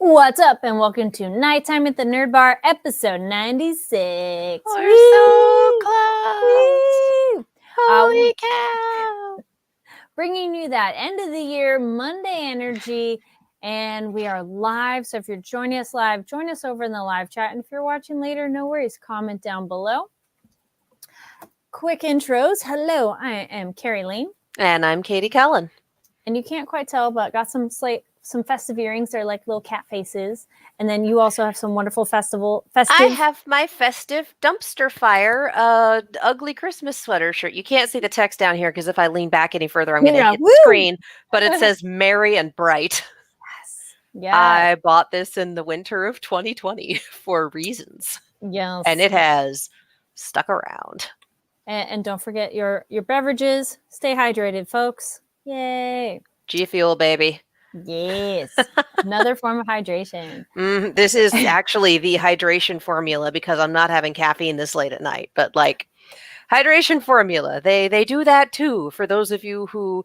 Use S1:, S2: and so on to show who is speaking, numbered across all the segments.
S1: What's up, and welcome to Nighttime at the Nerd Bar, episode 96.
S2: We're so close.
S1: Woo!
S2: Holy cow.
S1: Bringing you that end of the year Monday energy, and we are live. So if you're joining us live, join us over in the live chat. And if you're watching later, no worries, comment down below. Quick intros. Hello, I am Carrie Lane.
S2: And I'm Katie Cullen.
S1: And you can't quite tell, but got some festive earrings. They're like little cat faces. And then you also have some wonderful festive.
S2: I have my festive dumpster fire ugly Christmas sweater shirt. You can't see the text down here because if I lean back any further, I'm going to hit the screen. But it says merry and bright.
S1: Yes.
S2: I bought this in the winter of 2020 for reasons.
S1: Yes.
S2: And it has stuck around.
S1: And don't forget your beverages. Stay hydrated, folks. Yay.
S2: G Fuel, baby.
S1: Yes. Another form of hydration.
S2: This is actually the hydration formula because I'm not having caffeine this late at night. But like hydration formula, they do that too for those of you who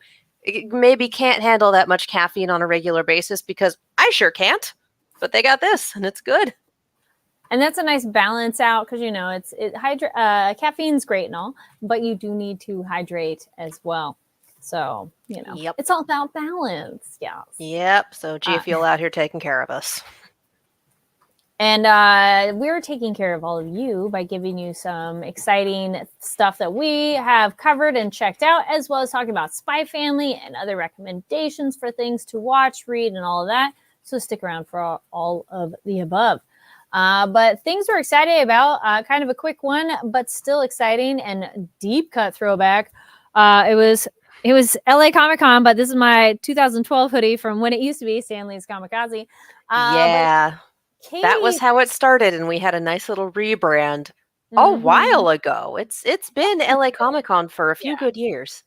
S2: maybe can't handle that much caffeine on a regular basis, because I sure can't. But they got this and it's good.
S1: And that's a nice balance out because, you know, caffeine's great and all, but you do need to hydrate as well. So, you know, It's all about balance. Yeah.
S2: Yep. So G Fuel out here taking care of us.
S1: And we're taking care of all of you by giving you some exciting stuff that we have covered and checked out, as well as talking about Spy Family and other recommendations for things to watch, read, and all of that. So stick around for all of the above. But things we're excited about, kind of a quick one, but still exciting and deep cut throwback. It was LA Comic Con, but this is my 2012 hoodie from when it used to be Stan Lee's Kamikaze.
S2: Yeah, that was how it started, and we had a nice little rebrand a while ago. It's been LA Comic Con for a few good years.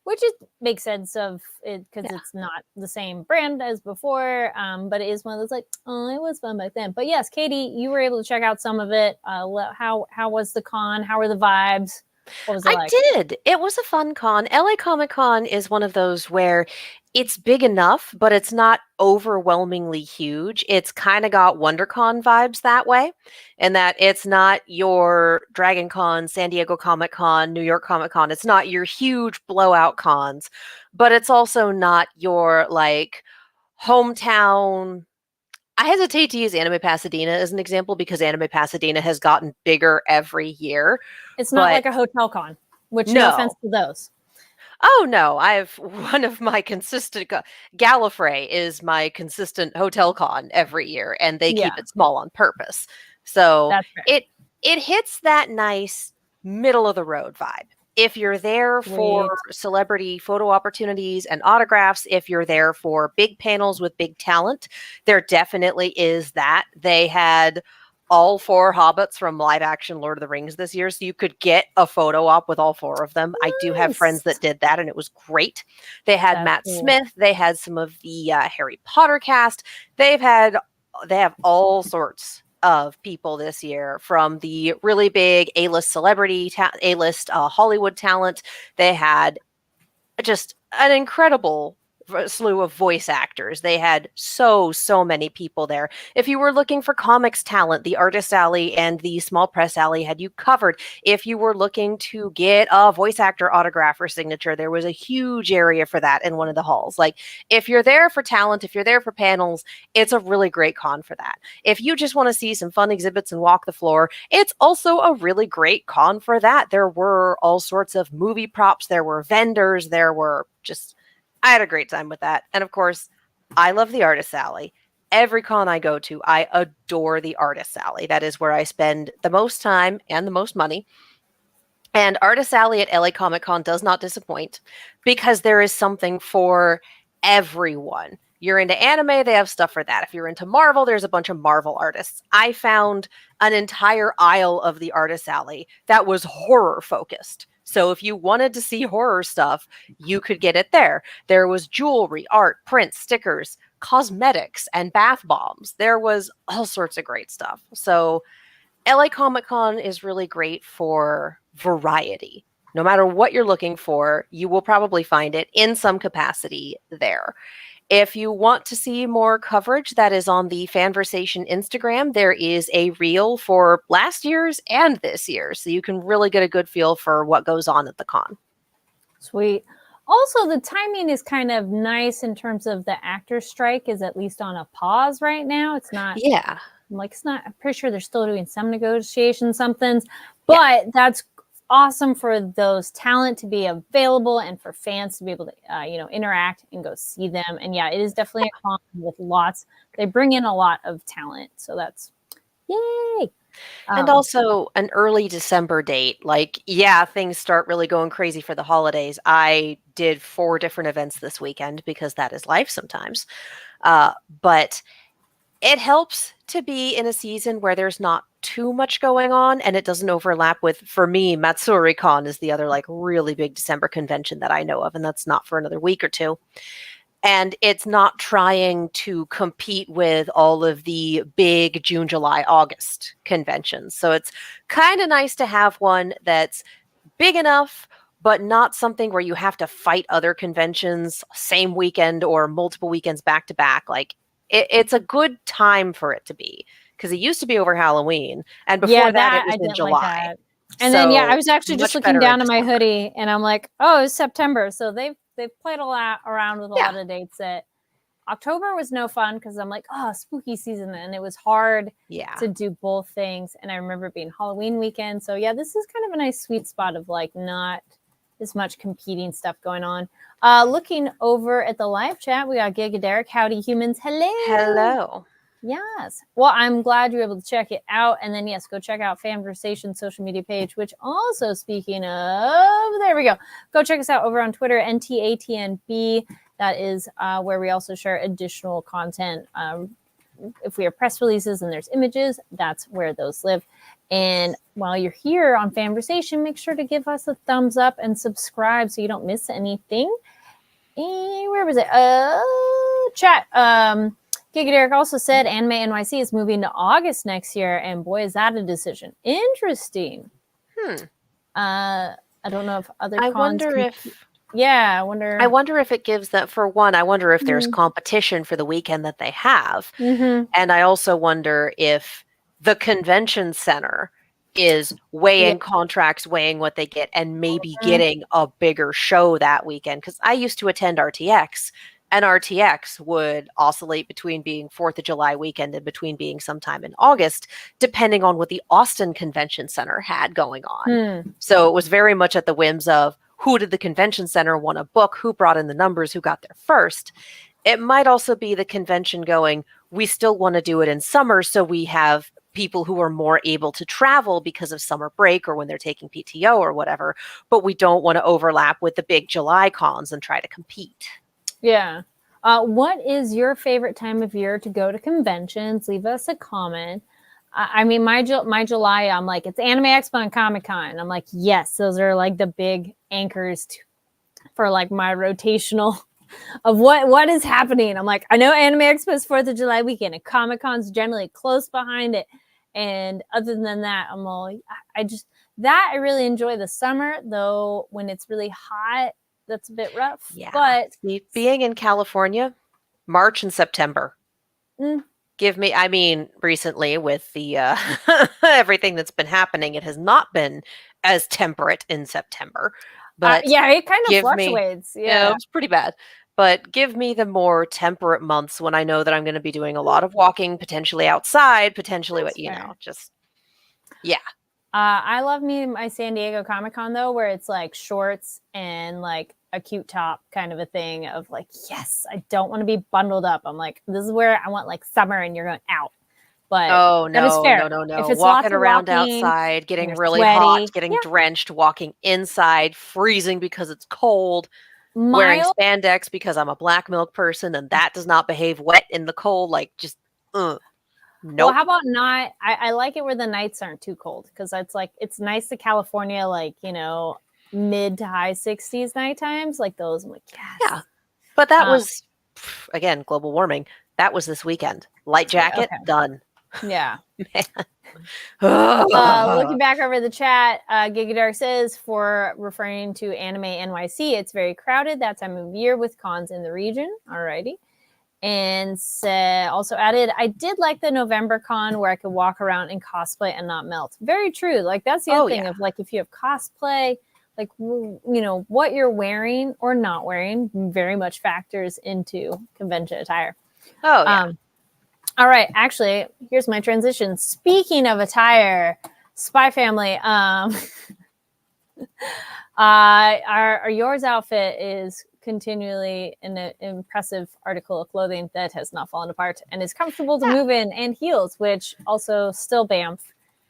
S1: Which makes sense of it because it's not the same brand as before, but it is one of those like, oh, it was fun back then. But yes, Katie, you were able to check out some of it. How was the con? How were the vibes? What was it like?
S2: I did. It was a fun con. LA Comic Con is one of those where it's big enough, but it's not overwhelmingly huge. It's kind of got WonderCon vibes that way, and that it's not your Dragon Con, San Diego Comic Con, New York Comic Con. It's not your huge blowout cons, but it's also not your like hometown. I hesitate to use Anime Pasadena as an example because Anime Pasadena has gotten bigger every year.
S1: It's not like a hotel con, which no offense to those.
S2: Oh, no. I have one of my consistent Gallifrey is my consistent hotel con every year, and they keep it small on purpose. So it hits that nice middle of the road vibe. If you're there for celebrity photo opportunities and autographs, if you're there for big panels with big talent, there definitely is that. They had all 4 hobbits from live action Lord of the Rings this year, so you could get a photo op with all 4 of them. Nice. I do have friends that did that, and it was great. They had Matt Smith. They had some of the Harry Potter cast. They have all sorts of people this year, from the really big A-list celebrity, A-list Hollywood talent. They had just an incredible slew of voice actors. They had so many people there. If you were looking for comics talent, the Artist Alley and the Small Press Alley had you covered. If you were looking to get a voice actor autograph or signature, there was a huge area for that in one of the halls. Like, if you're there for talent, if you're there for panels, it's a really great con for that. If you just want to see some fun exhibits and walk the floor, it's also a really great con for that. There were all sorts of movie props, there were vendors, there were just I had a great time with that. And of course, I love the Artist Alley. Every con I go to, I adore the Artist Alley. That is where I spend the most time and the most money. And Artist Alley at LA Comic Con does not disappoint because there is something for everyone. You're into anime, they have stuff for that. If you're into Marvel, there's a bunch of Marvel artists. I found an entire aisle of the Artist Alley that was horror focused. So if you wanted to see horror stuff, you could get it there. There was jewelry, art, prints, stickers, cosmetics, and bath bombs. There was all sorts of great stuff. So LA Comic Con is really great for variety. No matter what you're looking for, you will probably find it in some capacity there. If you want to see more coverage, that is on the Fanversation Instagram. There is a reel for last year's and this year, so you can really get a good feel for what goes on at the con.
S1: Sweet. Also, the timing is kind of nice in terms of the actor strike is at least on a pause right now. It's not.
S2: Yeah.
S1: I'm pretty sure they're still doing some negotiations, somethings, but that's awesome for those talent to be available and for fans to be able to, interact and go see them. And yeah, it is definitely a con with they bring in a lot of talent. So that's yay.
S2: And also an early December date. Like, yeah, things start really going crazy for the holidays. I did 4 different events this weekend because that is life sometimes. But it helps to be in a season where there's not too much going on and it doesn't overlap with, for me, Matsuri Con is the other like really big December convention that I know of, and that's not for another week or two. And it's not trying to compete with all of the big June, July, August conventions. So it's kind of nice to have one that's big enough, but not something where you have to fight other conventions same weekend or multiple weekends back to back. Like, it's a good time for it to be, because it used to be over Halloween, and before that it was in July.
S1: Like and then I was actually just looking down at my hoodie, and I'm like, oh, it's September, so they've played a lot around with a lot of dates. That October was no fun because I'm like, oh, spooky season, and it was hard to do both things. And I remember it being Halloween weekend, so yeah, this is kind of a nice sweet spot of like not as much competing stuff going on. Looking over at the live chat, we got Giga Derek. Howdy, humans.
S2: Hello.
S1: Yes. Well, I'm glad you're able to check it out. And then, yes, go check out Fanversation social media page, which also, speaking of, there we go. Go check us out over on Twitter, NTATNB. That is where we also share additional content. If we have press releases and there's images, that's where those live. And while you're here on Fanversation, make sure to give us a thumbs up and subscribe so you don't miss anything. And where was it? Chat. Giga Derek also said Anime NYC is moving to August next year, and boy, is that a decision. Interesting. I don't know if other cons... I
S2: wonder if it gives that, for one, I wonder if there's competition for the weekend that they have. And I also wonder if the convention center is weighing contracts, weighing what they get, and maybe getting a bigger show that weekend. Because I used to attend RTX, and RTX would oscillate between being 4th of July weekend and between being sometime in August, depending on what the Austin Convention Center had going on. So it was very much at the whims of who did the convention center want to book, who brought in the numbers, who got there first. It might also be the convention going, we still want to do it in summer, so we have people who are more able to travel because of summer break or when they're taking PTO or whatever, but we don't want to overlap with the big July cons and try to compete.
S1: Yeah. What is your favorite time of year to go to conventions? Leave us a comment. I mean, my July, I'm like, it's Anime Expo and Comic-Con. I'm like, yes, those are like the big anchors for like my rotational of what is happening. I'm like, I know Anime Expo is 4th of July weekend and Comic-Con's generally close behind it. And other than that, I'm all, I really enjoy the summer, though when it's really hot, that's a bit rough.
S2: Yeah.
S1: But
S2: being in California, March and September. Recently with the everything that's been happening, it has not been as temperate in September. But
S1: it kind of fluctuates.
S2: It's pretty bad. But give me the more temperate months when I know that I'm going to be doing a lot of walking, potentially outside, potentially
S1: I love my San Diego Comic-Con though, where it's like shorts and like a cute top kind of a thing of like, yes, I don't want to be bundled up. I'm like, this is where I want like summer and you're going out. But that is fair.
S2: No. If it's walking around outside, getting really hot, getting drenched, walking inside, freezing because it's cold, wearing spandex because I'm a black milk person and that does not behave wet in the cold. Like just, nope.
S1: Well, how about not? I like it where the nights aren't too cold because it's like, it's nice to California, like, mid to high 60s night times, like those. I'm like, yes.
S2: Yeah. But that was, again, global warming. That was this weekend. Light jacket, done.
S1: Yeah. Looking back over the chat, Giga Dark says, for referring to Anime NYC, it's very crowded that time of year with cons in the region. Alrighty. And also added, I did like the November con where I could walk around in cosplay and not melt. Very true. Like that's the other thing of like if you have cosplay, like you know what you're wearing or not wearing very much factors into convention attire.
S2: Oh yeah.
S1: All right, actually, here's my transition. Speaking of attire, Spy Family, our yours outfit is continually an impressive article of clothing that has not fallen apart and is comfortable to move in, and heels, which also still BAMF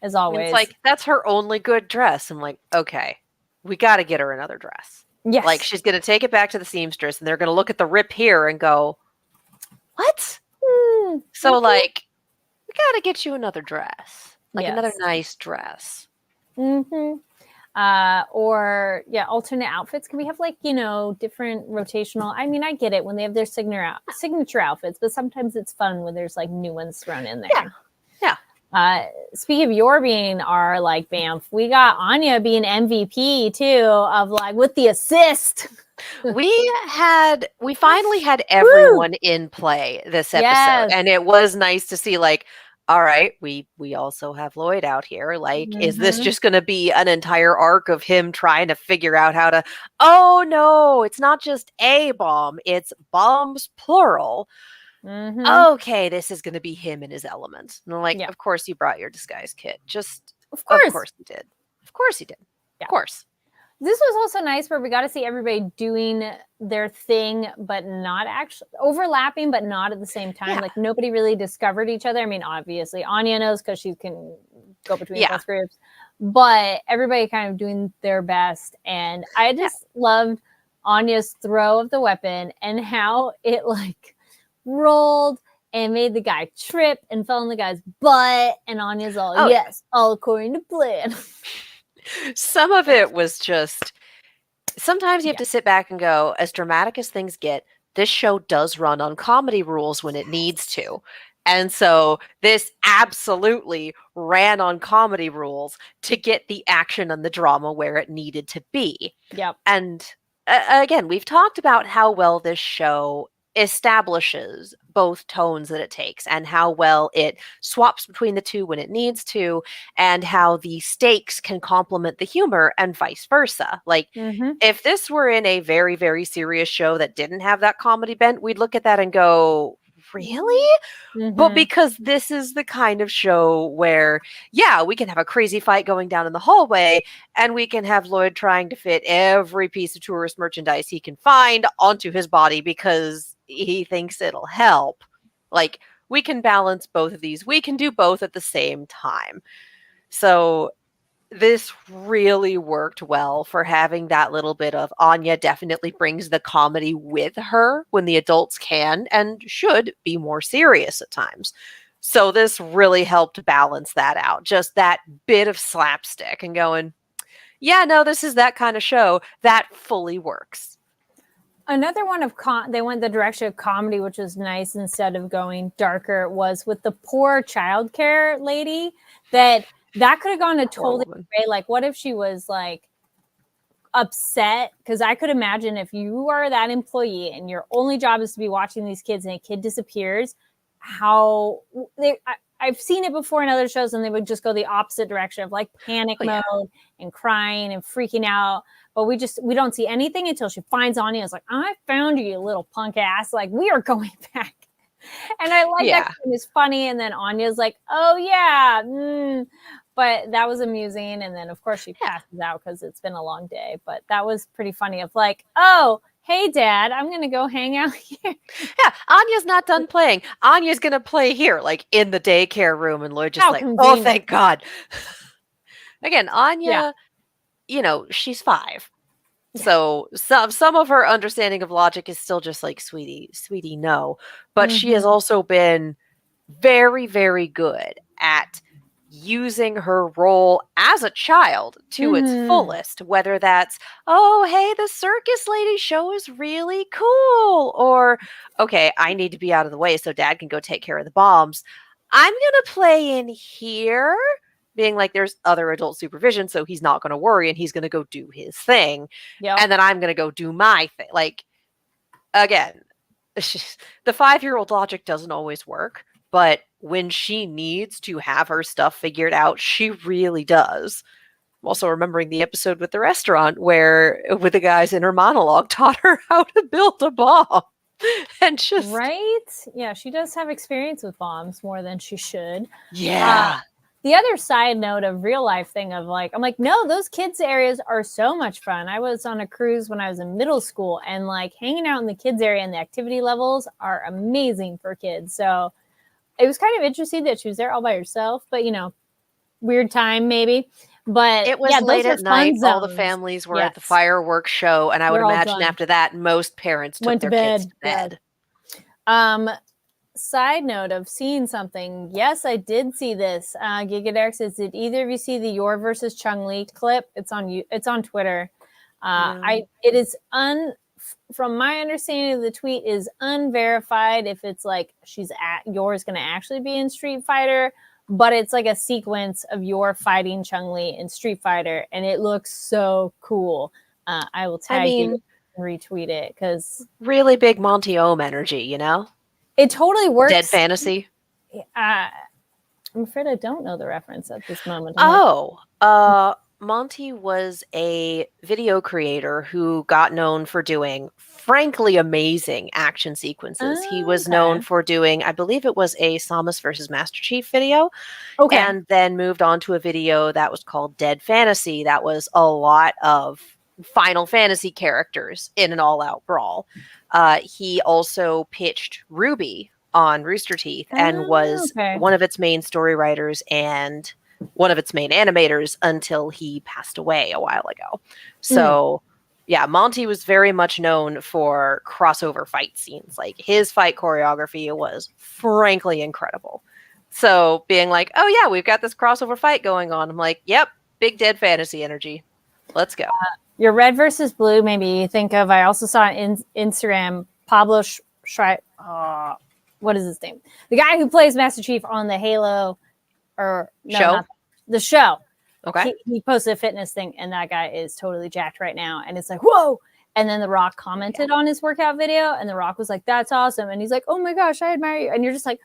S1: as always.
S2: It's like that's her only good dress. I'm like, okay, we got to get her another dress.
S1: Yes,
S2: like she's gonna take it back to the seamstress, and they're gonna look at the rip here and go, what? So like, we got to get you another dress, like another nice dress.
S1: Or alternate outfits. Can we have like, you know, different rotational? I mean, I get it when they have their signature outfits, but sometimes it's fun when there's like new ones thrown in there.
S2: Yeah.
S1: Speaking of your being our like BAMF, we got Anya being MVP too, of like with the assist.
S2: We finally had everyone in play this episode, and it was nice to see like, all right, we also have Lloyd out here. Like, is this just going to be an entire arc of him trying to figure out how to, oh no, it's not just a bomb, it's bombs plural. Okay, this is going to be him in his element. And I'm like, of course you brought your disguise kit. Just, of course you did. Of course you did. Yeah. Of course.
S1: This was also nice where we got to see everybody doing their thing, but not actually overlapping, but not at the same time. Yeah. Like nobody really discovered each other. I mean, obviously Anya knows because she can go between both groups, but everybody kind of doing their best. And I just loved Anya's throw of the weapon and how it like rolled and made the guy trip and fell on the guy's butt. And Anya's all, yes, all according to plan.
S2: Some of it was just, sometimes you have to sit back and go, as dramatic as things get, this show does run on comedy rules when it needs to. And so this absolutely ran on comedy rules to get the action and the drama where it needed to be.
S1: Yep.
S2: And again, we've talked about how well this show establishes both tones that it takes and how well it swaps between the two when it needs to, and how the stakes can complement the humor and vice versa. Like if this were in a very, very serious show that didn't have that comedy bent, we'd look at that and go, really? But because this is the kind of show where, we can have a crazy fight going down in the hallway, and we can have Lloyd trying to fit every piece of tourist merchandise he can find onto his body because he thinks it'll help. Like, we can balance both of these. We can do both at the same time. So this really worked well for having that little bit of Anya definitely brings the comedy with her when the adults can and should be more serious at times. So this really helped balance that out. Just that bit of slapstick and going, this is that kind of show that fully works.
S1: Another one of they went the direction of comedy, which was nice instead of going darker, was with the poor childcare lady that could have gone a totally different way. Like, what if she was like upset? Because I could imagine if you are that employee and your only job is to be watching these kids and a kid disappears, I've seen it before in other shows, and they would just go the opposite direction of like panic mode and crying and freaking out. But we don't see anything until she finds Anya. It's like, I found you little punk ass. Like, we are going back. And I like that it's funny. And then Anya's like, oh yeah. But that was amusing. And then of course she passes out because it's been a long day. But that was pretty funny of like, oh, hey dad, I'm going to go hang out here.
S2: Yeah. Anya's not done playing. Anya's going to play here, like in the daycare room. And Lloyd just convenient. Oh, thank God. Again, Anya, she's 5. So some of her understanding of logic is still just like, sweetie, no. But she has also been very, very good at using her role as a child to its fullest, whether that's, oh, hey, the circus lady show is really cool, or, okay, I need to be out of the way so dad can go take care of the bombs. I'm going to play in here, being like, there's other adult supervision, so he's not going to worry, and he's going to go do his thing. Yep. And then I'm going to go do my thing. Like, again, the 5-year-old logic doesn't always work, but when she needs to have her stuff figured out, she really does. I'm also remembering the episode with the restaurant where, with the guy's inner monologue, taught her how to build a bomb. And just
S1: right, yeah, she does have experience with bombs more than she should.
S2: Yeah.
S1: The other side note of real life thing of like, I'm like, no, those kids areas are so much fun. I was on a cruise when I was in middle school, and like hanging out in the kids area and the activity levels are amazing for kids. So it was kind of interesting that she was there all by herself, but you know, weird time maybe. But
S2: it was late at night. All the families were at the fireworks show, and I would imagine after that, most parents took their kids to bed.
S1: Side note of seeing something. Yes, I did see this. Gigadark says, did either of you see the Yor versus Chun-Li clip? It's on Twitter. It is from my understanding of the tweet is unverified if it's like Yor's going to actually be in Street Fighter, but it's like a sequence of Yor fighting Chun-Li in Street Fighter, and it looks so cool. I will tag you and retweet it because
S2: really big Monty Ohm energy, you know?
S1: It totally works.
S2: Dead Fantasy.
S1: I'm afraid I don't know the reference at this moment.
S2: Monty was a video creator who got known for doing frankly amazing action sequences. He was known for doing, I believe it was a Samus versus Master Chief video. Okay. And then moved on to a video that was called Dead Fantasy. That was a lot of Final Fantasy characters in an all-out brawl. He also pitched Ruby on Rooster Teeth and was one of its main story writers and one of its main animators until he passed away a while ago. So, yeah, Monty was very much known for crossover fight scenes. Like, his fight choreography was frankly incredible. So, being like, oh, yeah, we've got this crossover fight going on. I'm like, yep, big Dead Fantasy energy. Let's go.
S1: Your red versus blue made me think of, I also saw on Instagram, Pablo what is his name? The guy who plays Master Chief on the Halo
S2: show.
S1: The show.
S2: Okay.
S1: He posted a fitness thing, and that guy is totally jacked right now. And it's like, whoa. And then The Rock commented on his workout video, and The Rock was like, that's awesome. And he's like, oh my gosh, I admire you. And you're just like,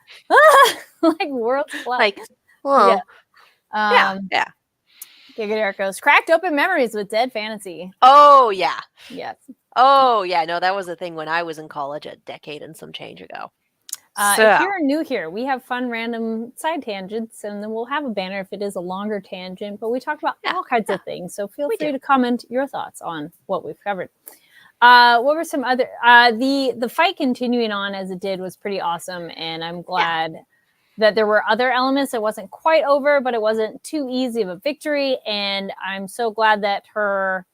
S1: like world's flat.
S2: Like, well,
S1: yeah.
S2: Yeah.
S1: Gigadark goes, cracked open memories with Dead Fantasy.
S2: Oh, yeah.
S1: Yes.
S2: Oh, yeah. No, that was a thing when I was in college a decade and some change ago.
S1: If you're new here, we have fun random side tangents, and then we'll have a banner if it is a longer tangent, but we talk about all kinds of things. So feel free to comment your thoughts on what we've covered. What were some other, the fight continuing on as it did was pretty awesome. And I'm glad that there were other elements that wasn't quite over, but it wasn't too easy of a victory. And I'm so glad that her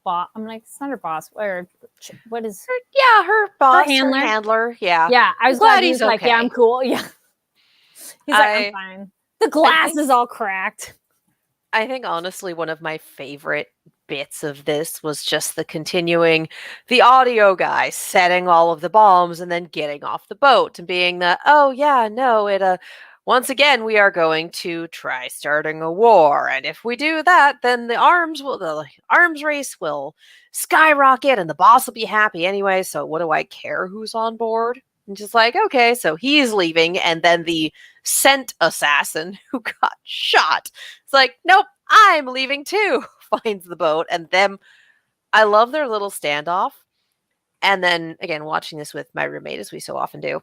S1: boss, I'm like, it's not her boss, or what is
S2: her boss, her handler.
S1: Yeah, I was glad he's like, yeah, I'm cool. Yeah, he's like, I'm fine. The glass is all cracked.
S2: I think honestly, one of my favorite bits of this was just the audio guy setting all of the bombs and then getting off the boat and being once again, we are going to try starting a war. And if we do that, then the arms race will skyrocket and the boss will be happy anyway. So what do I care who's on board? And just like, okay, so he's leaving. And then the scent assassin who got shot, it's like, nope, I'm leaving too, finds the boat. And them, I love their little standoff. And then again, watching this with my roommate, as we so often do,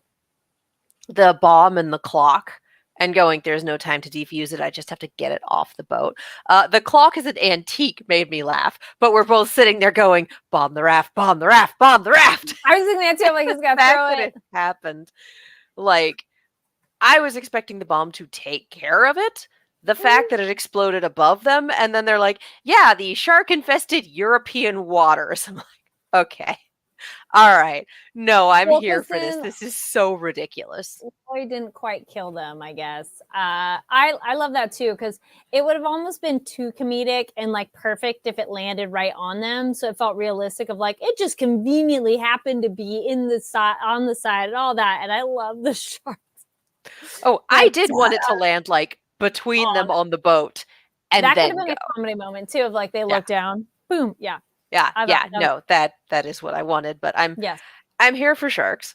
S2: the bomb and the clock, and going, there's no time to defuse it. I just have to get it off the boat. The clock is an antique, made me laugh. But we're both sitting there going, bomb the raft, bomb the raft, bomb the raft.
S1: I was thinking that too. I'm like, he's got to throw it.
S2: It happened. Like, I was expecting the bomb to take care of it. The fact that it exploded above them, and then they're like, yeah, the shark-infested European waters. I'm like, okay. All right. No, I'm here for this. This is so ridiculous.
S1: I didn't quite kill them, I guess. I love that too, because it would have almost been too comedic and like perfect if it landed right on them. So it felt realistic of like, it just conveniently happened to be on the side and all that. And I love the sharks.
S2: Oh, I did want it to land like between them on the boat. And
S1: that
S2: then
S1: could have been a comedy moment too, of like they look down, boom, yeah.
S2: Yeah, no, that is what I wanted, but I'm I'm here for sharks.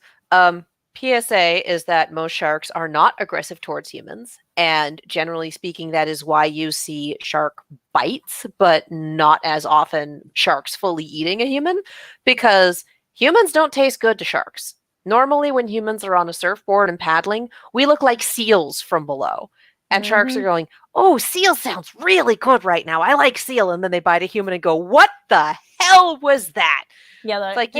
S2: PSA is that most sharks are not aggressive towards humans. And generally speaking, that is why you see shark bites, but not as often sharks fully eating a human, because humans don't taste good to sharks. Normally, when humans are on a surfboard and paddling, we look like seals from below. And sharks are going, oh, seal sounds really good right now. I like seal. And then they bite a human and go, what the hell was that?
S1: Yeah,
S2: it's like,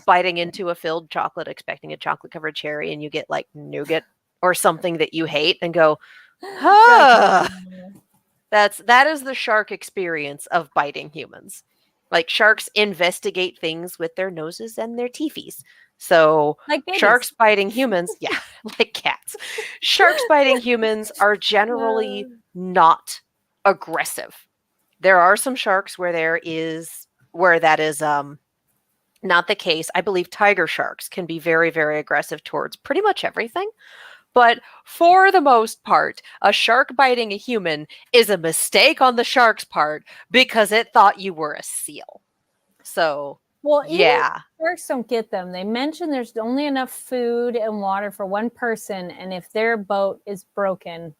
S2: biting into a filled chocolate, expecting a chocolate covered cherry, and you get like nougat or something that you hate and go, huh. That is the shark experience of biting humans. Like sharks investigate things with their noses and their teethies. So
S1: like
S2: sharks biting humans, yeah, like cats. Sharks biting humans are generally not aggressive. There are some sharks where that is not the case. I believe tiger sharks can be very, very aggressive towards pretty much everything. But for the most part, a shark biting a human is a mistake on the shark's part because it thought you were a seal. So, yeah.
S1: Sharks don't get them. They mention there's only enough food and water for one person, and if their boat is broken,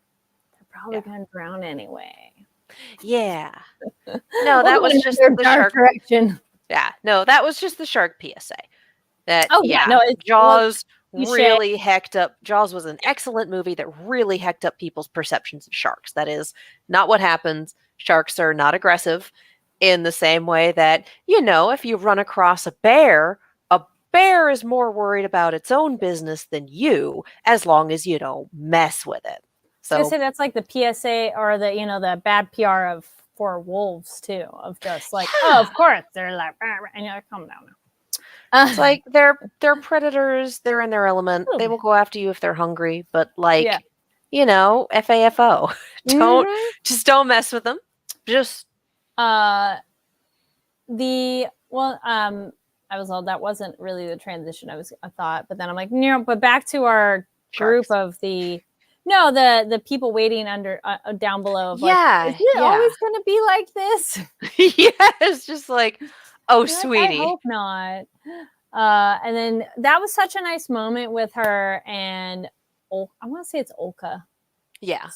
S1: they're probably going to drown anyway.
S2: Yeah. No, that was just the shark
S1: direction.
S2: Yeah, no, that was just the shark PSA. That
S1: Jaws
S2: really hecked up. Jaws was an excellent movie that really hecked up people's perceptions of sharks. That is not what happens. Sharks are not aggressive in the same way that, if you run across a bear is more worried about its own business than you, as long as you don't mess with it. So
S1: I say that's like the PSA or the, the bad PR for wolves too, of just like, oh, of course they're like, and you're like, calm down now.
S2: It's like they're predators. They're in their element. They will go after you if they're hungry. But FAFO, don't mess with them. Just
S1: I was all that wasn't really the transition I thought, but then I'm like, but back to our group of the people waiting under down below. Is it always going to be like this?
S2: It's just like, oh, sweetie.
S1: I hope not. And then that was such a nice moment with her and I want to say it's Olka.
S2: Yeah.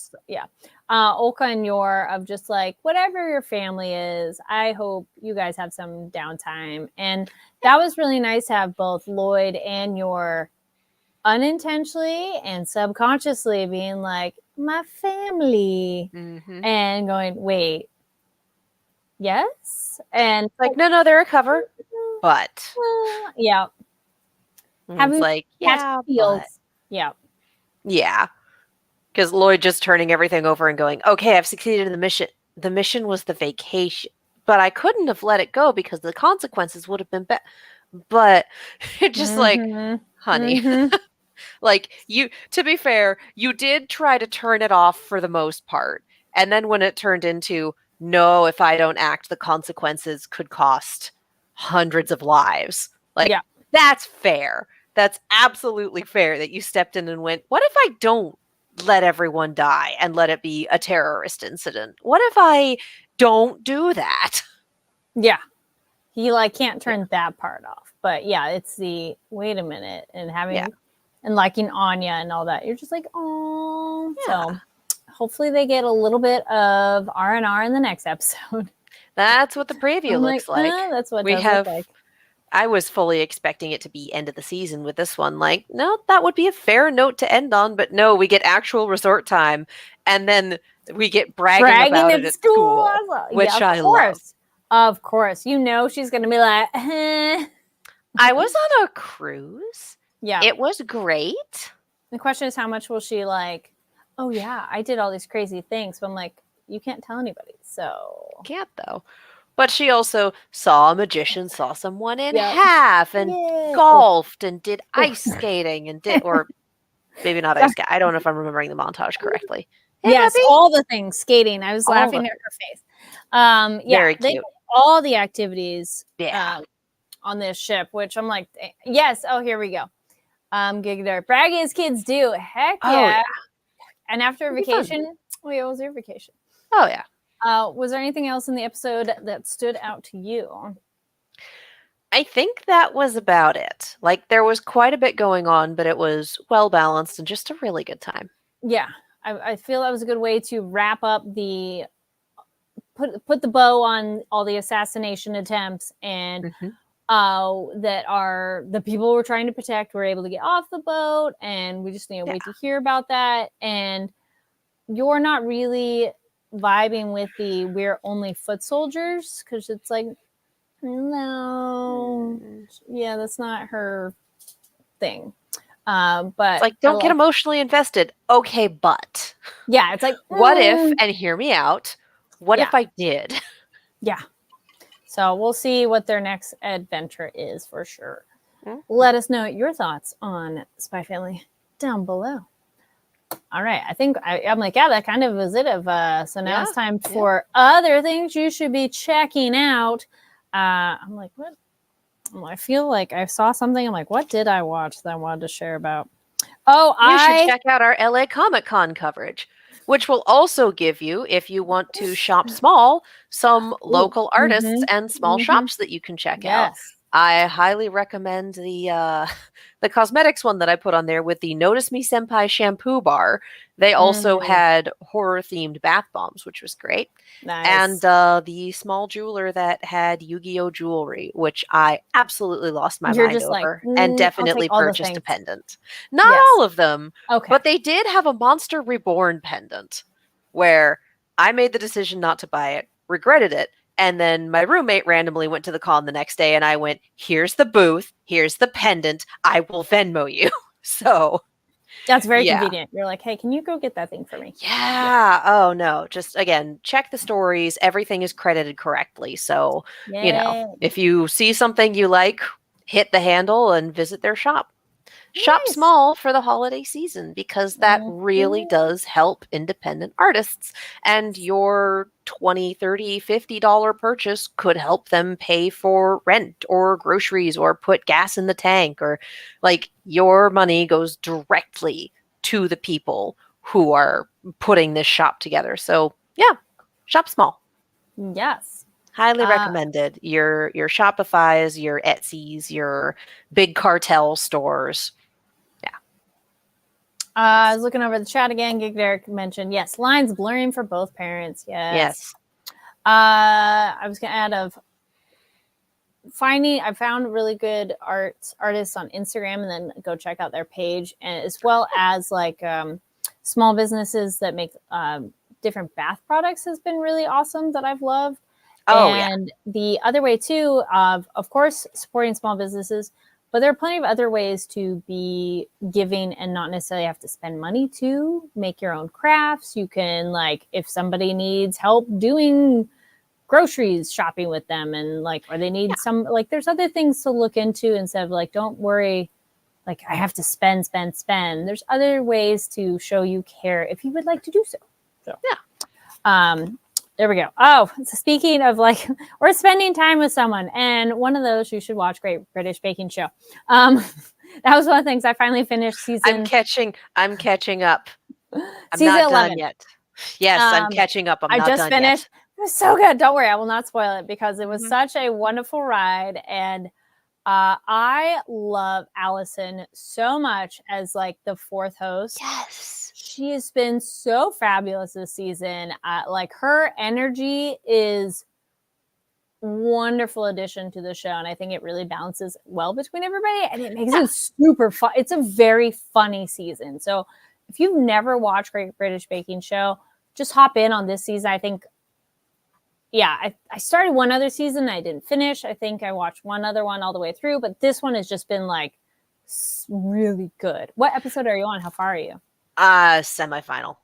S1: Olka and Yor, of just like, whatever your family is, I hope you guys have some downtime. And that was really nice to have both Lloyd and Yor unintentionally and subconsciously being like, my family, and going, wait, yes? And
S2: like, no, they're a cover, but
S1: having
S2: like,
S1: feels.
S2: Yeah. Because Lloyd just turning everything over and going, okay, I've succeeded in the mission. The mission was the vacation, but I couldn't have let it go because the consequences would have been bad. But it's just like, honey, like to be fair, you did try to turn it off for the most part. And then when it turned into, no, if I don't act, the consequences could cost hundreds of lives. Like, that's fair. That's absolutely fair that you stepped in and went, what if I don't let everyone die and let it be a terrorist incident? What if I don't do that?
S1: Yeah. He can't turn that part off. But it's the wait a minute and having and liking Anya and all that. You're just like, oh. So hopefully they get a little bit of R&R in the next episode.
S2: That's what the preview looks like.
S1: That's what it look like.
S2: I was fully expecting it to be end of the season with this one. Like, no, that would be a fair note to end on. But no, we get actual resort time. And then we get bragging about it at school, which I love.
S1: Of course. She's going to be like,
S2: I was on a cruise.
S1: Yeah.
S2: It was great.
S1: The question is, how much will she like, oh, yeah, I did all these crazy things. But I'm like, you can't tell anybody. So.
S2: Can't, though. But she also saw a magician, saw someone in half, and golfed, and did ice skating, and or maybe not ice skating. I don't know if I'm remembering the montage correctly.
S1: Yes, all the things, skating. I was laughing at her face.
S2: Very cute.
S1: They did all the activities on this ship, which I'm like, yes. Oh, here we go. Gigadart. Braggy as kids do. Heck yeah. And after a vacation, what was your vacation?
S2: Oh, yeah.
S1: Was there anything else in the episode that stood out to you?
S2: I think that was about it. Like there was quite a bit going on, but it was well balanced and just a really good time.
S1: Yeah, I feel that was a good way to wrap up the put the bow on all the assassination attempts, and that are the people we're trying to protect were able to get off the boat, and we just need to wait to hear about that. And you're not really vibing with the we're only foot soldiers, because it's like, no, yeah, that's not her thing. But
S2: it's like, don't get emotionally invested. Okay, but
S1: yeah, it's like,
S2: what if, and hear me out, what if I did?
S1: Yeah. So we'll see what their next adventure is for sure. Let us know your thoughts on Spy Family down below. All right. I think I'm like, yeah, that kind of was it of us. So now it's time for other things you should be checking out. I'm like, what? I feel like I saw something. I'm like, what did I watch that I wanted to share about? Oh,
S2: you should check out our LA Comic Con coverage, which will also give you, if you want to shop small, some local artists and small shops that you can check out. I highly recommend the cosmetics one that I put on there with the Notice Me Senpai shampoo bar. They also had horror-themed bath bombs, which was great. And the small jeweler that had Yu-Gi-Oh! Jewelry, which I absolutely lost my mind over, and definitely purchased a pendant. Not all of them, but they did have a Monster Reborn pendant, where I made the decision not to buy it, regretted it, and then my roommate randomly went to the con the next day, and I went, here's the booth, here's the pendant, I will Venmo you. So
S1: that's very convenient. You're like, hey, can you go get that thing for me?
S2: Yeah. Oh, no. Just, again, check the stories. Everything is credited correctly. So, you know, if you see something you like, hit the handle and visit their shop. Shop small for the holiday season, because that really does help independent artists, and your $20, $30, $50 purchase could help them pay for rent or groceries or put gas in the tank, or like your money goes directly to the people who are putting this shop together. So yeah, shop small.
S1: Yes.
S2: Highly recommended. Your Shopify's, your Etsy's, your big cartel stores.
S1: I was looking over the chat again. Gig Derek mentioned, yes, lines blurring for both parents. Yes. I was going to add I found really good artists on Instagram, and then go check out their page, and as well as like small businesses that make different bath products has been really awesome that I've loved. And the other way too, of course, supporting small businesses, but there are plenty of other ways to be giving and not necessarily have to spend money to make your own crafts. You can, like, if somebody needs help doing groceries, shopping with them, and like, or they need some, like, there's other things to look into instead of like, don't worry, like, I have to spend. There's other ways to show you care if you would like to do so. There we go. Oh, so speaking of like, we're spending time with someone, and one of those you should watch, Great British Baking Show. That was one of the things I finally finished season.
S2: I'm catching up. I'm
S1: season
S2: not
S1: 11.
S2: done yet. Yes, I'm catching up.
S1: I just finished. It was so good. Don't worry, I will not spoil it, because it was such a wonderful ride, and I love Allison so much as like the fourth host.
S2: Yes.
S1: She has been so fabulous this season. Like, her energy is wonderful addition to the show, and I think it really balances well between everybody, and it makes it super fun. It's a very funny season. So if you've never watched Great British Baking Show, just hop in on this season. I think, I started one other season. I didn't finish. I think I watched one other one all the way through, but this one has just been like really good. What episode are you on? How far are you?
S2: Semifinal.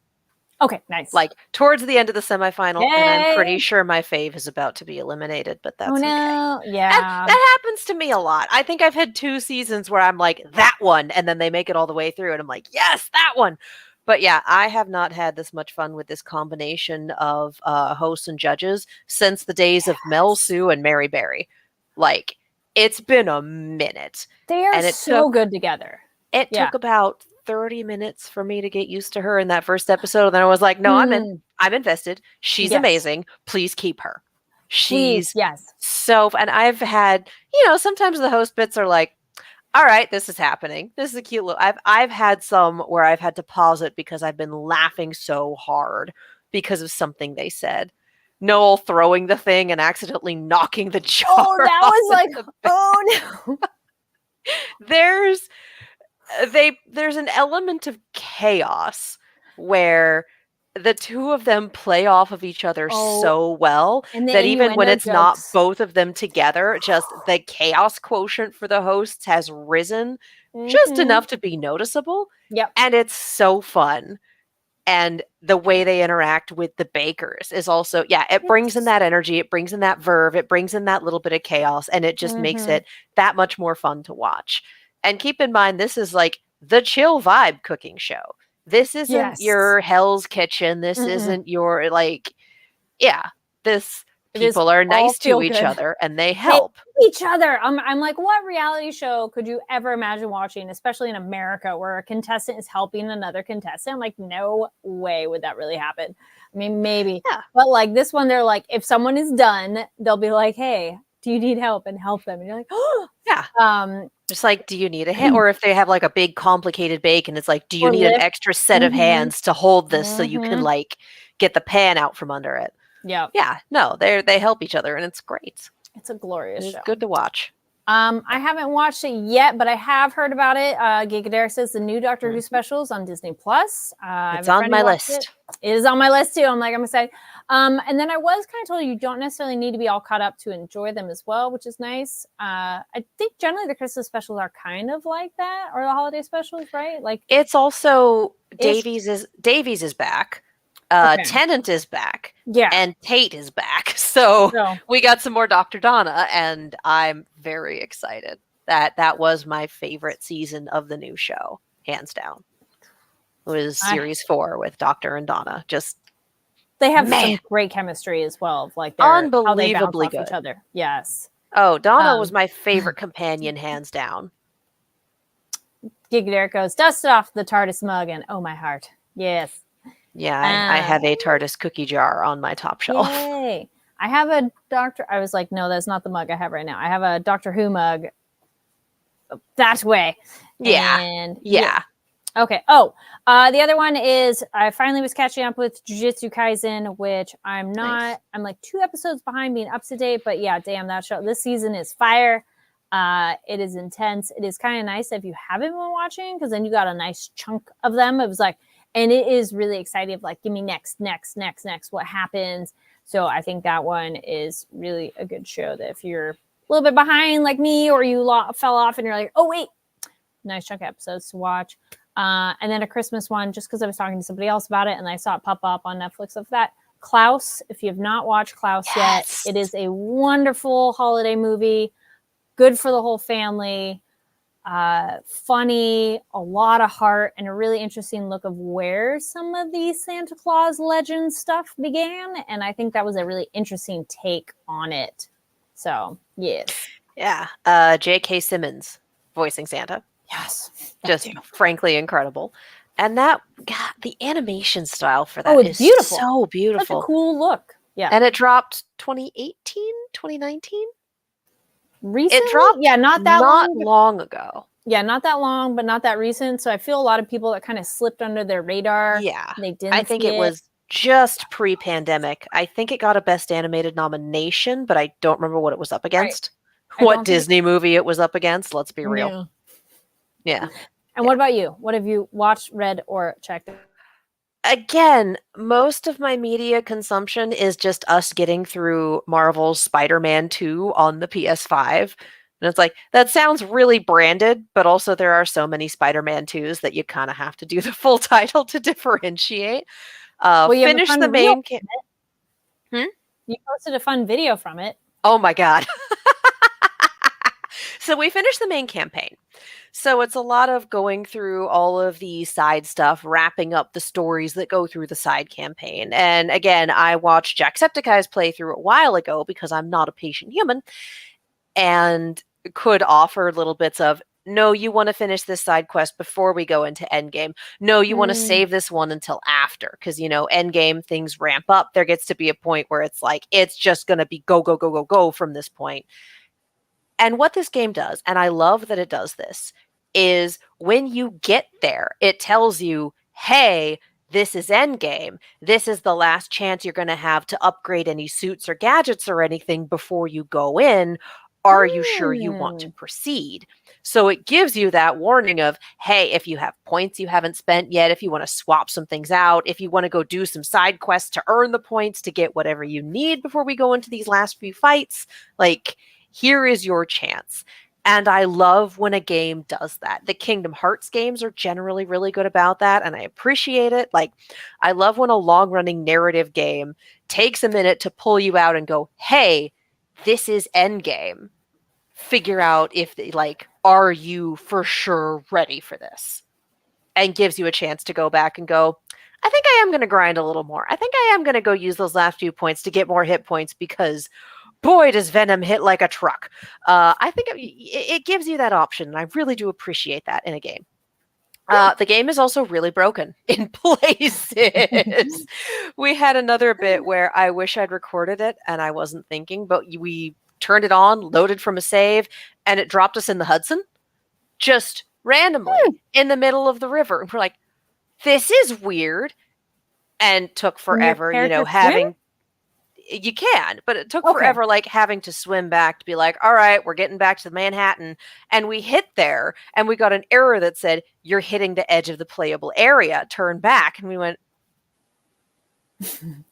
S1: Okay, nice.
S2: Like towards the end of the semifinal, and I'm pretty sure my fave is about to be eliminated, but that's okay.
S1: Yeah.
S2: That happens to me a lot. I think I've had 2 seasons where I'm like, that one, and then they make it all the way through, and I'm like, yes, that one. But yeah, I have not had this much fun with this combination of hosts and judges since the days of Mel Sue and Mary Berry. Like, it's been a minute.
S1: They are so good together.
S2: It took about 30 minutes for me to get used to her in that first episode. And then I was like, no, I'm invested. She's amazing. Please keep her. She's
S1: yes.
S2: and I've had, sometimes the host bits are like, all right, this is happening. This is a cute little. I've had some where I've had to pause it because I've been laughing so hard because of something they said. Noel throwing the thing and accidentally knocking the jar.
S1: Oh, that was like, oh no.
S2: There's an element of chaos where the two of them play off of each other so well that even when it's not both of them together, just the chaos quotient for the hosts has risen just enough to be noticeable.
S1: Yep.
S2: And it's so fun. And the way they interact with the bakers is also, it brings in that energy, it brings in that verve, it brings in that little bit of chaos, and it just makes it that much more fun to watch. And keep in mind, this is like the chill vibe cooking show. This isn't your Hell's Kitchen. This isn't your people are nice to each other and they help
S1: each other. I'm like, what reality show could you ever imagine watching, especially in America, where a contestant is helping another contestant? I'm like, no way would that really happen. I mean, maybe, but like this one, they're like, if someone is done, they'll be like, hey, do you need help? And help them. And you're like, oh,
S2: yeah. Just like, do you need a hand? Or if they have like a big complicated bake and it's like, do you need an extra set of hands to hold this so you can like get the pan out from under it?
S1: Yeah.
S2: Yeah. No, they help each other and it's great.
S1: It's a glorious show.
S2: It's good to watch.
S1: I haven't watched it yet, but I have heard about it. Gigadare says the new Doctor Who specials on Disney Plus.
S2: It's on my list.
S1: It is on my list too. I'm excited. And then I was kind of told you don't necessarily need to be all caught up to enjoy them as well, which is nice. I think generally the Christmas specials are kind of like that, or the holiday specials, right? Like
S2: it's also Davies is back. Tennant is back.
S1: Yeah.
S2: And Tate is back. So we got some more Dr. Donna, and I'm very excited. That was my favorite season of the new show, hands down. It was series 4 with Doctor and Donna. Just
S1: they have some great chemistry as well. Like they're unbelievably good. Each other. Yes.
S2: Oh, Donna was my favorite companion, hands down.
S1: Gigadare goes, dust it off the TARDIS mug, and oh my heart. Yes.
S2: Yeah, I have a TARDIS cookie jar on my top shelf.
S1: Yay. I have a Doctor. I was like, no, that's not the mug I have right now. I have a Doctor Who mug that way.
S2: Yeah.
S1: And
S2: Okay.
S1: Oh, the other one is I finally was catching up with Jujutsu Kaisen, which I'm not. Nice. I'm like 2 episodes behind being up to date, but yeah, damn, that show. This season is fire. It is intense. It is kind of nice if you haven't been watching, because then you got a nice chunk of them. It was like. And it is really exciting. Like, give me next. What happens? So I think that one is really a good show. That if you're a little bit behind, like me, or you fell off, and you're like, oh wait, nice chunk of episodes to watch. And then a Christmas one, just because I was talking to somebody else about it, and I saw it pop up on Netflix of that. Klaus. If you have not watched Klaus yet, it is a wonderful holiday movie. Good for the whole family. Funny, a lot of heart, and a really interesting look of where some of the Santa Claus legend stuff began. And I think that was a really interesting take on it. So, yes.
S2: Yeah. J.K. Simmons voicing Santa.
S1: Yes.
S2: Just frankly incredible. And the animation style for that is beautiful. So beautiful.
S1: Such a cool look. Yeah.
S2: And it dropped 2018, 2019?
S1: Recently?
S2: It dropped
S1: not
S2: long ago.
S1: Yeah, not that long, but not that recent. So I feel a lot of people that kind of slipped under their radar.
S2: Yeah.
S1: They didn't.
S2: I think it was just pre-pandemic. I think it got a Best Animated nomination, but I don't remember what it was up against. Right. What Disney movie it was up against, let's be real. Yeah.
S1: And what about you? What have you watched, read, or checked?
S2: Again, most of my media consumption is just us getting through Marvel's Spider-Man 2 on the PS5. And it's like, that sounds really branded, but also there are so many Spider-Man 2s that you kind of have to do the full title to differentiate. Finish the main...
S1: You posted a fun video from it.
S2: Oh my God. So we finished the main campaign. So it's a lot of going through all of the side stuff, wrapping up the stories that go through the side campaign. And again, I watched Jacksepticeye's playthrough a while ago because I'm not a patient human and could offer little bits of, no, you want to finish this side quest before we go into endgame. No, you want to save this one until after, because, you know, endgame things ramp up. There gets to be a point where it's like, it's just going to be go, go, go, go, go from this point. And what this game does, and I love that it does this, is when you get there, it tells you, hey, this is endgame. This is the last chance you're going to have to upgrade any suits or gadgets or anything before you go in. Are you sure you want to proceed? So it gives you that warning of, hey, if you have points you haven't spent yet, if you want to swap some things out, if you want to go do some side quests to earn the points to get whatever you need before we go into these last few fights, like, here is your chance. And I love when a game does that. The Kingdom Hearts games are generally really good about that, and I appreciate it. Like, I love when a long-running narrative game takes a minute to pull you out and go, hey, this is endgame. Figure out if, like, are you for sure ready for this? And gives you a chance to go back and go, I think I am going to grind a little more. I think I am going to go use those last few points to get more hit points, because boy, does Venom hit like a truck. I think it gives you that option, and I really do appreciate that in a game. The game is also really broken in places. We had another bit where I wish I'd recorded it and I wasn't thinking, but we turned it on, loaded from a save, and it dropped us in the Hudson just randomly in the middle of the river. And we're like, this is weird. And took forever, you know, having... You can, but it took forever, like, having to swim back to be like, all right, we're getting back to Manhattan. And we hit there and we got an error that said, you're hitting the edge of the playable area. Turn back. And we went,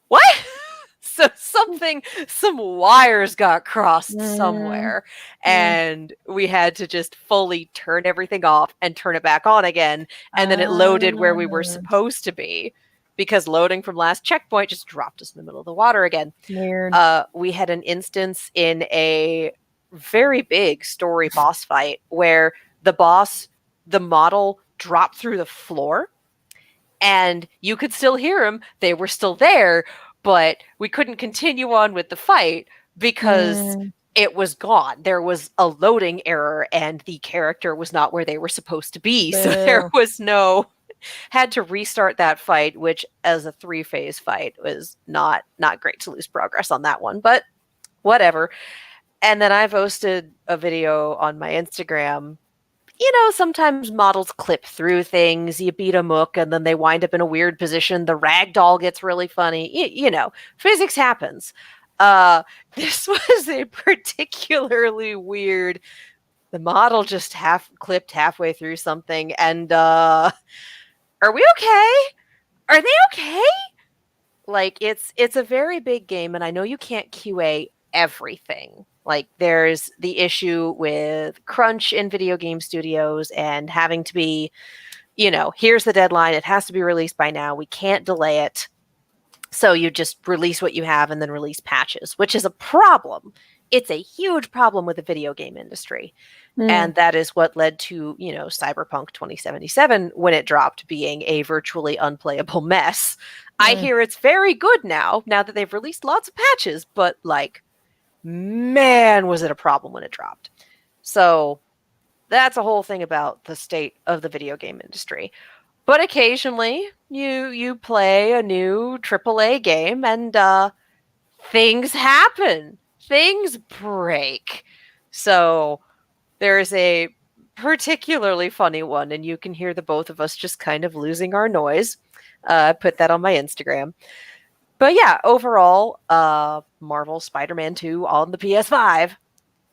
S2: what? So some wires got crossed somewhere, and we had to just fully turn everything off and turn it back on again. And then it loaded where we were supposed to be, because loading from last checkpoint just dropped us in the middle of the water again.
S1: Weird.
S2: We had an instance in a very big story boss fight where the model dropped through the floor, and you could still hear them. They were still there, but we couldn't continue on with the fight because it was gone. There was a loading error, and the character was not where they were supposed to be. So there was no... Had to restart that fight, which, as a 3-phase fight, was not great to lose progress on that one, but whatever. And then I posted a video on my Instagram. You know, sometimes models clip through things. You beat a mook, and then they wind up in a weird position. The ragdoll gets really funny. You know, physics happens. This was a particularly weird... The model just clipped halfway through something, and... Are we okay? Are they okay? Like, it's a very big game, and I know you can't QA everything. Like, there's the issue with crunch in video game studios and having to be, you know, here's the deadline. It has to be released by now. We can't delay it. So you just release what you have and then release patches, which is a problem. It's a huge problem with the video game industry. And that is what led to, you know, Cyberpunk 2077, when it dropped, being a virtually unplayable mess. I hear it's very good now that they've released lots of patches, but, like, man, was it a problem when it dropped. So that's a whole thing about the state of the video game industry. But occasionally you play a new AAA game and things happen. Things break. So there's a particularly funny one, and you can hear the both of us just kind of losing our noise. I put that on my Instagram. But yeah, overall, Marvel Spider-Man 2 on the PS5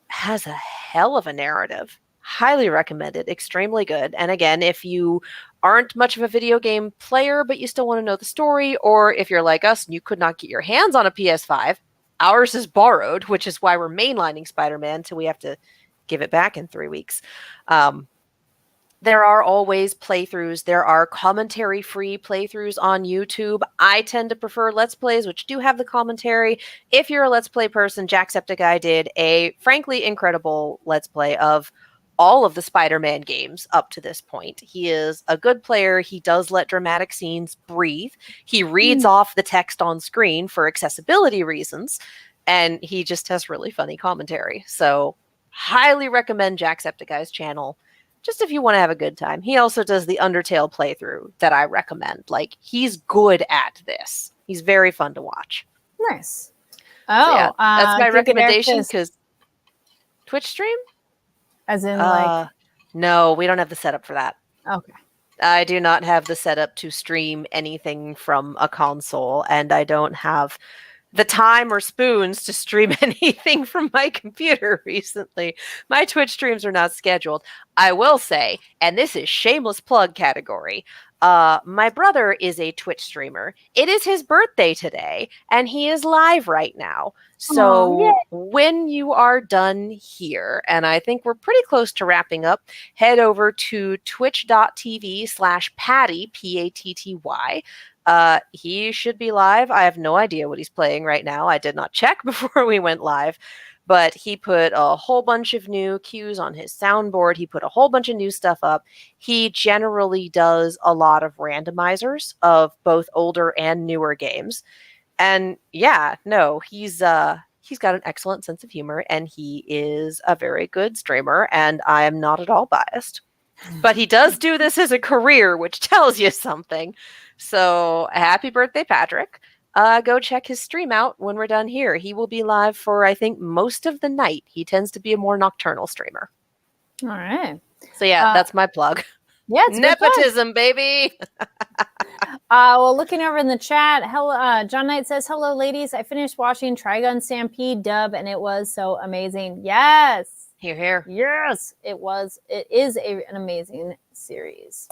S2: has a hell of a narrative. Highly recommended. Extremely good. And again, if you aren't much of a video game player, but you still want to know the story, or if you're like us and you could not get your hands on a PS5, ours is borrowed, which is why we're mainlining Spider-Man till we have to give it back in 3 weeks. There are always playthroughs. There are commentary-free playthroughs on YouTube. I tend to prefer Let's Plays, which do have the commentary. If you're a Let's Play person, Jacksepticeye did a frankly incredible Let's Play of all of the Spider-Man games up to this point. He is a good player. He does let dramatic scenes breathe. He reads off the text on screen for accessibility reasons, and he just has really funny commentary. So highly recommend Jacksepticeye's channel. just if you want to have a good time. He also does the Undertale playthrough that I recommend. Like, he's good at this. He's very fun to watch.
S1: Nice. Oh, so yeah,
S2: that's my recommendation, because Twitch stream?
S1: As in, like...
S2: No, we don't have the setup for that.
S1: Okay.
S2: I do not have the setup to stream anything from a console, and I don't have the time or spoons to stream anything from my computer recently. My Twitch streams are not scheduled. I will say, and this is shameless plug category, my brother is a Twitch streamer. It is his birthday today, and he is live right now. So when you are done here, and I think we're pretty close to wrapping up, head over to twitch.tv/Patty, Patty. He should be live. I have no idea what he's playing right now. I did not check before we went live, but he put a whole bunch of new cues on his soundboard. He put a whole bunch of new stuff up. He generally does a lot of randomizers of both older and newer games. And yeah, no, he's got an excellent sense of humor, and he is a very good streamer, and I am not at all biased. But he does do this as a career, which tells you something. So happy birthday, Patrick. Go check his stream out when we're done here. He will be live for, I think, most of the night. He tends to be a more nocturnal streamer.
S1: All right.
S2: So yeah, that's my plug.
S1: Yeah, it's
S2: nepotism, baby.
S1: Well, looking over in the chat, hello, John Knight says, "Hello, ladies. I finished watching Trigun Stampede dub, and it was so amazing." Yes.
S2: Hear, hear.
S1: Yes, it was. It is an amazing series.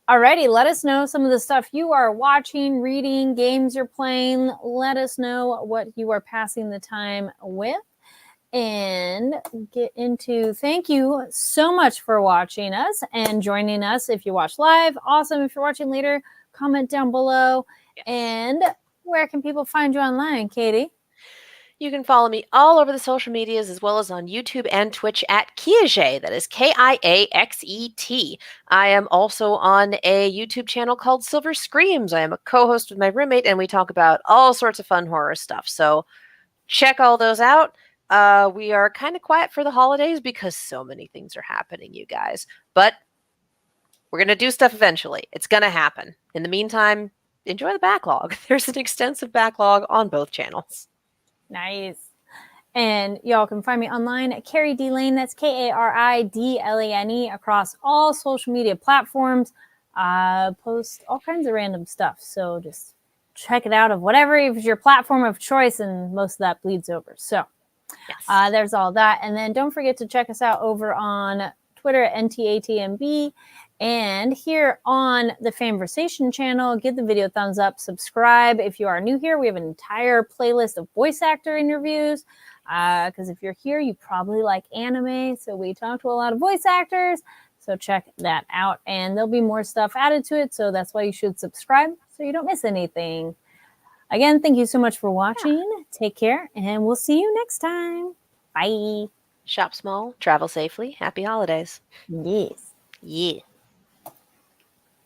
S1: Alrighty, let us know some of the stuff you are watching, reading, games you're playing. Let us know what you are passing the time with. And get into, thank you so much for watching us and joining us. If you watch live, awesome. If you're watching later, comment down below. Yes. And where can people find you online, Katie?
S2: You can follow me all over the social medias, as well as on YouTube and Twitch at Kiaxet. That is Kiaxet. I am also on a YouTube channel called Silver Screams. I am a co-host with my roommate, and we talk about all sorts of fun horror stuff. So check all those out. We are kind of quiet for the holidays because so many things are happening, you guys. But we're going to do stuff eventually. It's going to happen. In the meantime, enjoy the backlog. There's an extensive backlog on both channels.
S1: Nice. And y'all can find me online at Carrie D Lane. That's KARIDLANE across all social media platforms. Post all kinds of random stuff. So just check it out of whatever is your platform of choice, and most of that bleeds over. So yes. There's all that. And then don't forget to check us out over on Twitter at NTATMB. And here on the Famversation channel, give the video a thumbs up, subscribe. If you are new here, we have an entire playlist of voice actor interviews. Because if you're here, you probably like anime. So we talk to a lot of voice actors. So check that out. And there'll be more stuff added to it. So that's why you should subscribe so you don't miss anything. Again, thank you so much for watching. Take care, and we'll see you next time. Bye.
S2: Shop small, travel safely. Happy holidays.
S1: Yes.
S2: Yeah.